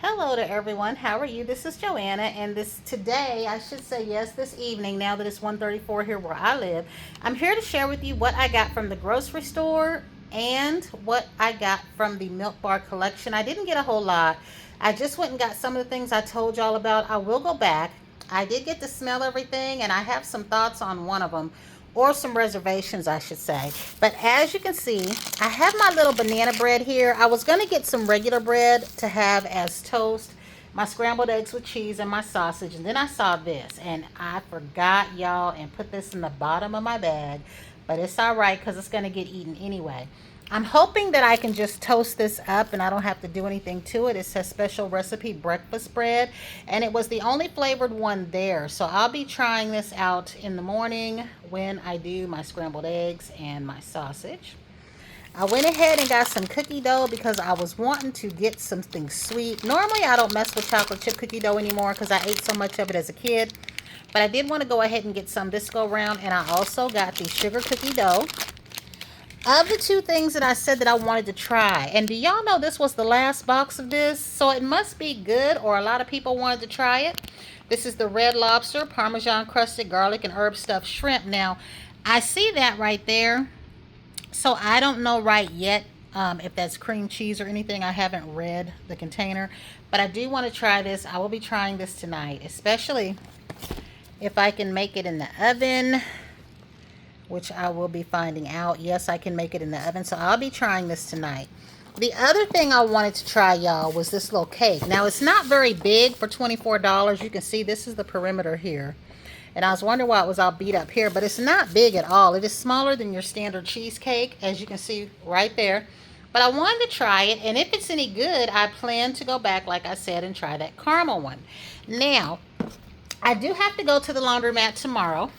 Hello to everyone. How are you? This is Joanna, and today, I should say yes, this evening, now that it's 1:34 here where I live, I'm here to share with you what I got from the grocery store and what I got from the Milk Bar collection. I didn't get a whole lot. I just went and got some of the things I told y'all about. I will go back. I did get to smell everything, and I have some thoughts on one of them, or some reservations, I should say. But as you can see, I have my little banana bread here. I was going to get some regular bread to have as toast, my scrambled eggs with cheese, and my sausage. And then I saw this, and I forgot, y'all, and put this in the bottom of my bag. But it's all right because it's going to get eaten anyway. I'm hoping that I can just toast this up and I don't have to do anything to it. It says special recipe breakfast bread, and it was the only flavored one there. So I'll be trying this out in the morning when I do my scrambled eggs and my sausage. I went ahead and got some cookie dough because I was wanting to get something sweet. Normally I don't mess with chocolate chip cookie dough anymore because I ate so much of it as a kid. But I did want to go ahead and get some this go round, and I also got the sugar cookie dough. Of the two things that I said that I wanted to try, and do y'all know this was the last box of this? So it must be good, or a lot of people wanted to try it. This is the Red Lobster Parmesan crusted garlic and herb stuffed shrimp. Now, I see that right there. So I don't know right yet if that's cream cheese or anything. I haven't read the container, but I do want to try this. I will be trying this tonight, especially if I can make it in the oven, which I will be finding out. Yes, I can make it in the oven, so I'll be trying this tonight. The other thing I wanted to try, y'all, was this little cake. Now, it's not very big for $24. You can see this is the perimeter here. And I was wondering why it was all beat up here, but it's not big at all. It is smaller than your standard cheesecake, as you can see right there. But I wanted to try it, and if it's any good, I plan to go back, like I said, and try that caramel one. Now, I do have to go to the laundromat tomorrow.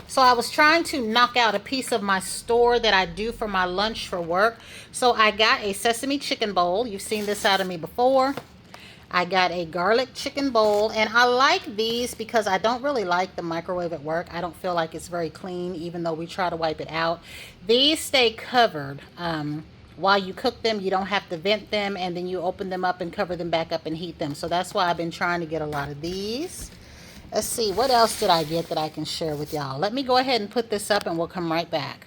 So I was trying to knock out a piece of my store that I do for my lunch for work. So I got a sesame chicken bowl. You've seen this out of me before. I got a garlic chicken bowl, and I like these because I don't really like the microwave at work. I don't feel like it's very clean, even though we try to wipe it out. These stay covered. While you cook them, you don't have to vent them, and then you open them up and cover them back up and heat them. So that's why I've been trying to get a lot of these. Let's see, what else did I get that I can share with y'all? Let me go ahead and put this up and we'll come right back.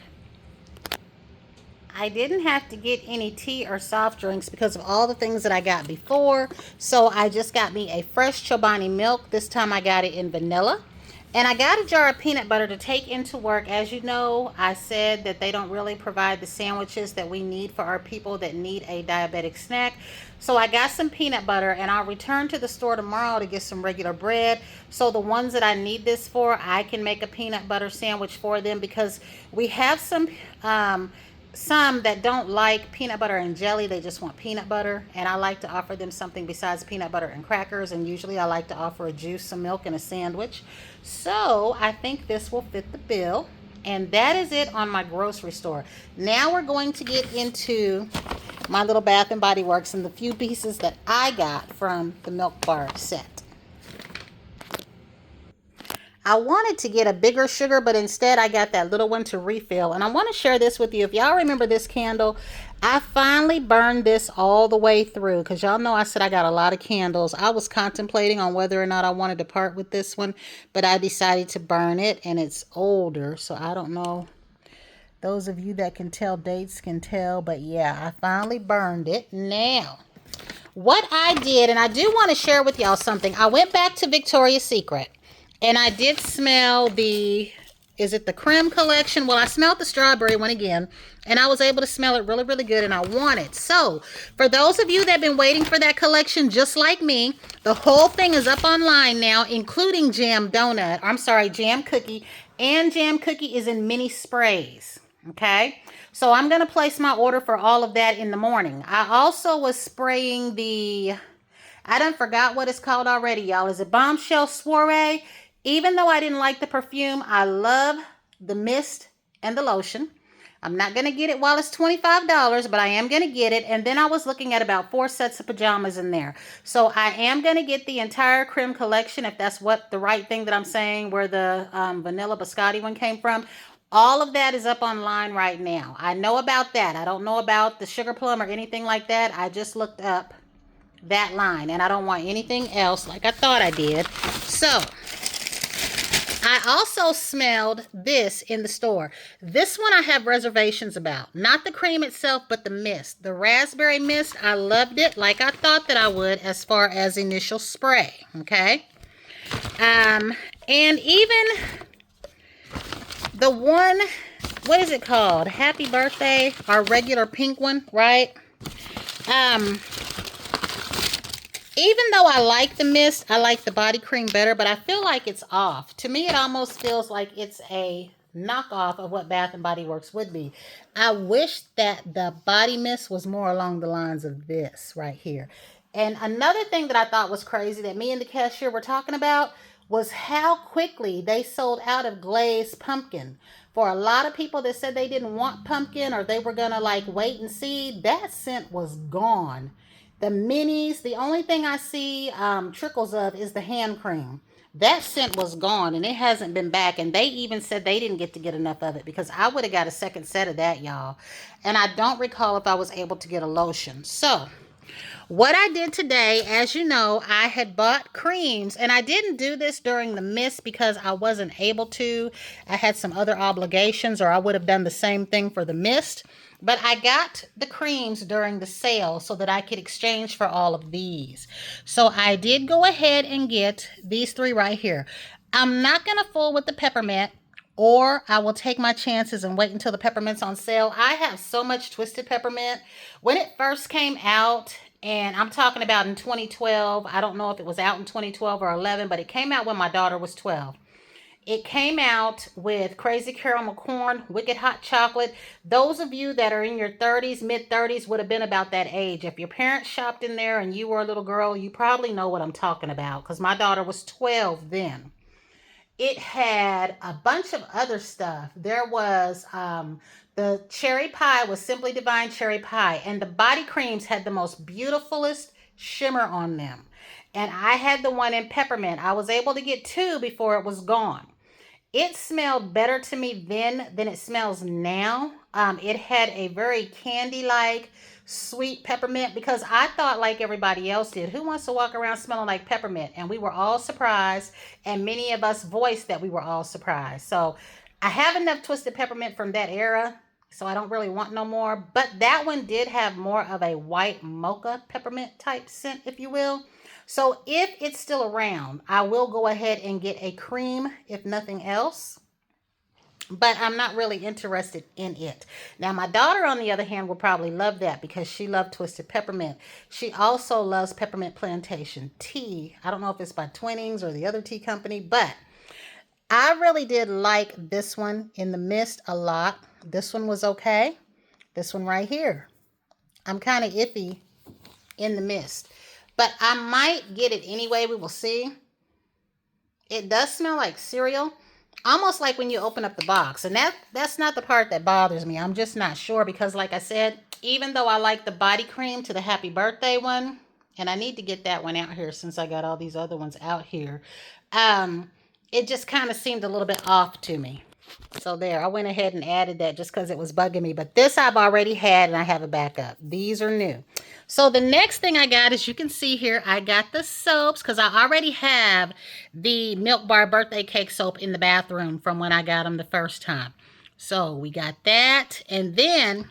I didn't have to get any tea or soft drinks because of all the things that I got before. So I just got me a fresh Chobani milk. This time I got it in vanilla. And I got a jar of peanut butter to take into work. As you know, I said that they don't really provide the sandwiches that we need for our people that need a diabetic snack. So I got some peanut butter, and I'll return to the store tomorrow to get some regular bread. So the ones that I need this for, I can make a peanut butter sandwich for them, because we have some that don't like peanut butter and jelly. They just want peanut butter, and I like to offer them something besides peanut butter and crackers. And usually I like to offer a juice, some milk, and a sandwich. So I think this will fit the bill. And that is it on my grocery store. Now we're going to get into my little Bath and Body Works and the few pieces that I got from the Milk Bar set. I wanted to get a bigger sugar, but instead I got that little one to refill. And I want to share this with you. If y'all remember this candle, I finally burned this all the way through, because y'all know I said I got a lot of candles. I was contemplating on whether or not I wanted to part with this one, but I decided to burn it, and it's older, so I don't know. Those of you that can tell dates can tell, but yeah, I finally burned it. Now, what I did, and I do want to share with y'all something. I went back to Victoria's Secret, and I did smell is it the creme collection? Well, I smelled the strawberry one again, and I was able to smell it really, really good, and I want it. So, for those of you that have been waiting for that collection, just like me, the whole thing is up online now, including jam donut. I'm sorry, jam cookie, and jam cookie is in mini sprays. Okay, so I'm going to place my order for all of that in the morning. I also was spraying I done forgot what it's called already, y'all. Is it Bombshell Soiree? Even though I didn't like the perfume, I love the mist and the lotion. I'm not going to get it while it's $25, but I am going to get it. And then I was looking at about 4 sets of pajamas in there. So I am going to get the entire creme collection, if that's what the right thing that I'm saying, where the vanilla biscotti one came from. All of that is up online right now. I know about that. I don't know about the sugar plum or anything like that. I just looked up that line, and I don't want anything else like I thought I did. So I also smelled this in the store. This one I have reservations about. Not the cream itself, but the mist. The raspberry mist, I loved it like I thought that I would as far as initial spray, okay? And even the one, what is it called? Happy Birthday, our regular pink one, right? Even though I like the mist, I like the body cream better, but I feel like it's off. To me, it almost feels like it's a knockoff of what Bath & Body Works would be. I wish that the body mist was more along the lines of this right here. And another thing that I thought was crazy that me and the cashier were talking about was how quickly they sold out of glazed pumpkin. For a lot of people that said they didn't want pumpkin or they were going to like wait and see, that scent was gone. The minis, the only thing I see trickles of is the hand cream. That scent was gone and it hasn't been back. And they even said they didn't get enough of it because I would have got a second set of that, y'all. And I don't recall if I was able to get a lotion. So what I did today, as you know, I had bought creams, and I didn't do this during the mist because I wasn't able to. I had some other obligations, or I would have done the same thing for the mist. But I got the creams during the sale so that I could exchange for all of these. So I did go ahead and get these three right here. I'm not going to fool with the peppermint, or I will take my chances and wait until the peppermint's on sale. I have so much Twisted Peppermint. When it first came out, and I'm talking about in 2012. I don't know if it was out in 2012 or 11, but it came out when my daughter was 12. It came out with Crazy Caramel Corn, Wicked Hot Chocolate. Those of you that are in your 30s, mid-30s would have been about that age. If your parents shopped in there and you were a little girl, you probably know what I'm talking about because my daughter was 12 then. It had a bunch of other stuff. There was the cherry pie was Simply Divine cherry pie. And the body creams had the most beautifulest shimmer on them. And I had the one in peppermint. I was able to get two before it was gone. It smelled better to me then than it smells now. It had a very candy-like sweet peppermint because I thought like everybody else did. Who wants to walk around smelling like peppermint? And we were all surprised, and many of us voiced that we were all surprised. So I have enough Twisted Peppermint from that era, so I don't really want no more. But that one did have more of a white mocha peppermint type scent, if you will. So if it's still around, I will go ahead and get a cream, if nothing else. But I'm not really interested in it. Now, my daughter, on the other hand, will probably love that because she loved Twisted Peppermint. She also loves Peppermint Plantation tea. I don't know if it's by Twinings or the other tea company, but I really did like this one in the mist a lot. This one was okay. This one right here, I'm kind of iffy in the mist. But I might get it anyway. We will see. It does smell like cereal. Almost like when you open up the box. And that's not the part that bothers me. I'm just not sure because like I said, even though I like the body cream to the Happy Birthday one, and I need to get that one out here since I got all these other ones out here, it just kind of seemed a little bit off to me. So there, I went ahead and added that just because it was bugging me. But this I've already had and I have a backup. These are new. So the next thing I got, as you can see here, I got the soaps because I already have the Milk Bar birthday cake soap in the bathroom from when I got them the first time. So we got that. And then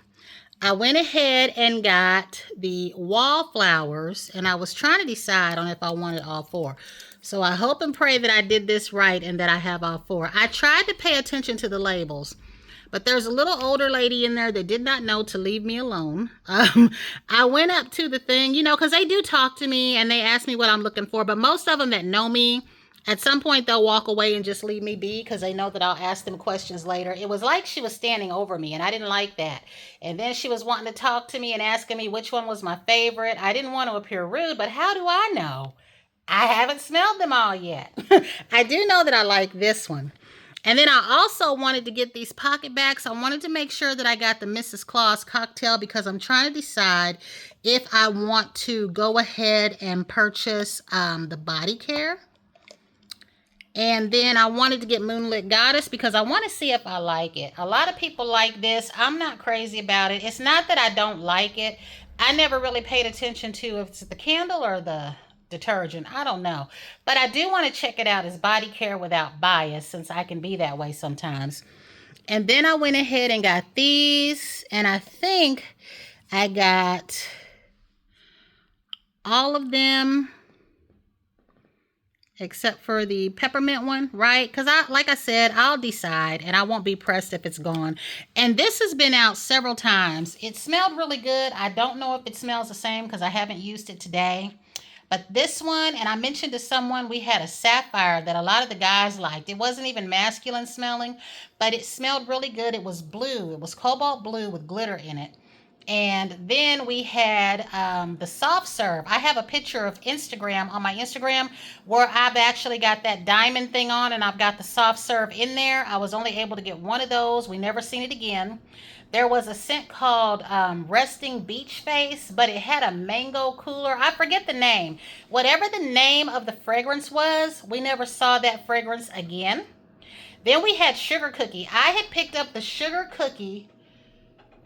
I went ahead and got the Wallflowers, and I was trying to decide on if I wanted all four. So I hope and pray that I did this right and that I have all four. I tried to pay attention to the labels, but there's a little older lady in there that did not know to leave me alone. I went up to the thing, you know, because they do talk to me and they ask me what I'm looking for. But most of them that know me, at some point they'll walk away and just leave me be because they know that I'll ask them questions later. It was like she was standing over me and I didn't like that. And then she was wanting to talk to me and asking me which one was my favorite. I didn't want to appear rude, but how do I know? I haven't smelled them all yet. I do know that I like this one. And then I also wanted to get these PocketBacs. I wanted to make sure that I got the Mrs. Claus cocktail because I'm trying to decide if I want to go ahead and purchase the body care. And then I wanted to get Moonlit Goddess because I want to see if I like it. A lot of people like this. I'm not crazy about it. It's not that I don't like it. I never really paid attention to if it's the candle or the detergent. I don't know. But I do want to check it out as body care without bias, since I can be that way sometimes. And then I went ahead and got these. And I think I got all of them except for the peppermint one, right? Because like I said, I'll decide and I won't be pressed if it's gone. And this has been out several times. It smelled really good. I don't know if it smells the same because I haven't used it today. But this one, and I mentioned to someone, we had a sapphire that a lot of the guys liked. It wasn't even masculine smelling, but it smelled really good. It was blue. It was cobalt blue with glitter in it. And then we had the soft serve. I have a picture of Instagram on my Instagram where I've actually got that diamond thing on and I've got the soft serve in there. I was only able to get one of those. We never seen it again. There was a scent called Resting Beach Face, but it had a mango cooler. I forget the name. Whatever the name of the fragrance was, we never saw that fragrance again. Then we had Sugar Cookie. I had picked up the Sugar Cookie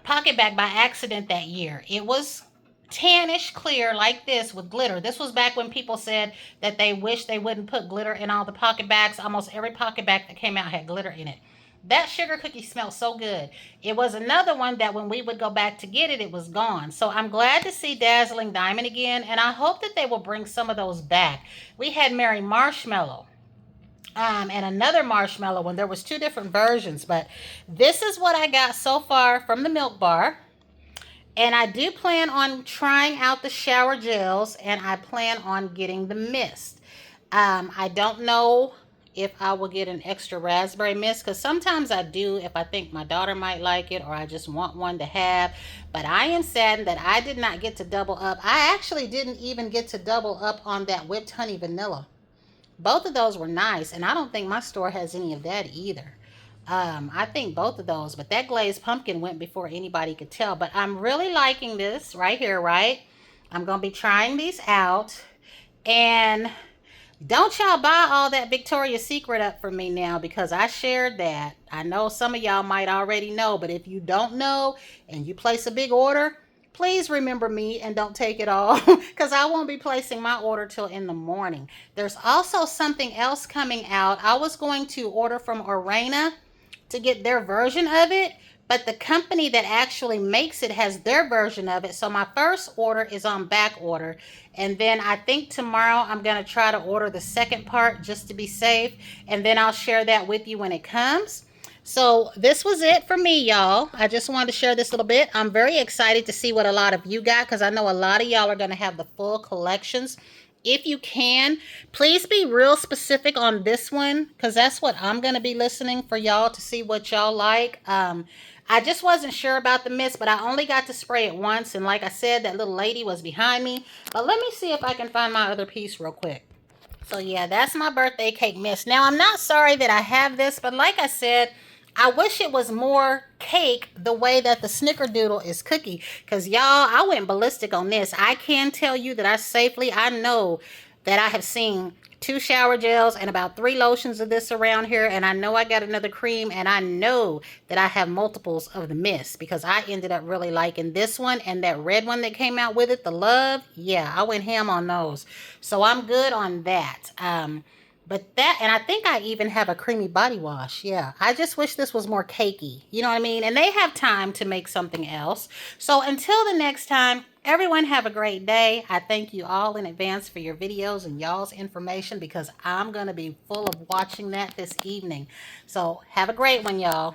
pocket bag by accident that year. It was tannish clear like this with glitter. This was back when people said that they wish they wouldn't put glitter in all the pocket bags. Almost every pocket bag that came out had glitter in it. That Sugar Cookie smelled so good. It was another one that when we would go back to get it, it was gone. So I'm glad to see Dazzling Diamond again, and I hope that they will bring some of those back. We had Mary Marshmallow. And another marshmallow one. There was two different versions, but this is what I got so far from the Milk Bar. And I do plan on trying out the shower gels, and I plan on getting the mist. I don't know if I will get an extra raspberry mist, because sometimes I do if I think my daughter might like it or I just want one to have. But I am saddened that I did not get to double up. I actually didn't even get to double up on that whipped honey vanilla. Both of those were nice, and I don't think my store has any of that either. I think both of those, but that glazed pumpkin went before anybody could tell. But I'm really liking this right here, right? I'm going to be trying these out. And don't y'all buy all that Victoria's Secret up for me now, because I shared that. I know some of y'all might already know, but if you don't know and you place a big order, please remember me and don't take it all, because I won't be placing my order till in the morning. There's also something else coming out. I was going to order from Orena to get their version of it, but the company that actually makes it has their version of it. So my first order is on back order. And then I think tomorrow I'm going to try to order the second part just to be safe. And then I'll share that with you when it comes. So this was it for me, y'all. I just wanted to share this little bit. I'm very excited to see what a lot of you got, because I know a lot of y'all are going to have the full collections. If you can, please be real specific on this one, because that's what I'm going to be listening for y'all to see what y'all like. I just wasn't sure about the mist, but I only got to spray it once. And like I said, that little lady was behind me. But let me see if I can find my other piece real quick. So yeah, that's my birthday cake mist. Now, I'm not sorry that I have this, but like I said, I wish it was more cake the way that the Snickerdoodle is cookie. Because, y'all, I went ballistic on this. I can tell you that I know that I have seen 2 shower gels and about 3 lotions of this around here. And I know I got another cream. And I know that I have multiples of the mist, because I ended up really liking this one. And that red one that came out with it, the Love. Yeah, I went ham on those. So I'm good on that. But that, and I think I even have a creamy body wash. Yeah, I just wish this was more cakey. You know what I mean? And they have time to make something else. So until the next time, everyone have a great day. I thank you all in advance for your videos and y'all's information, because I'm going to be full of watching that this evening. So have a great one, y'all.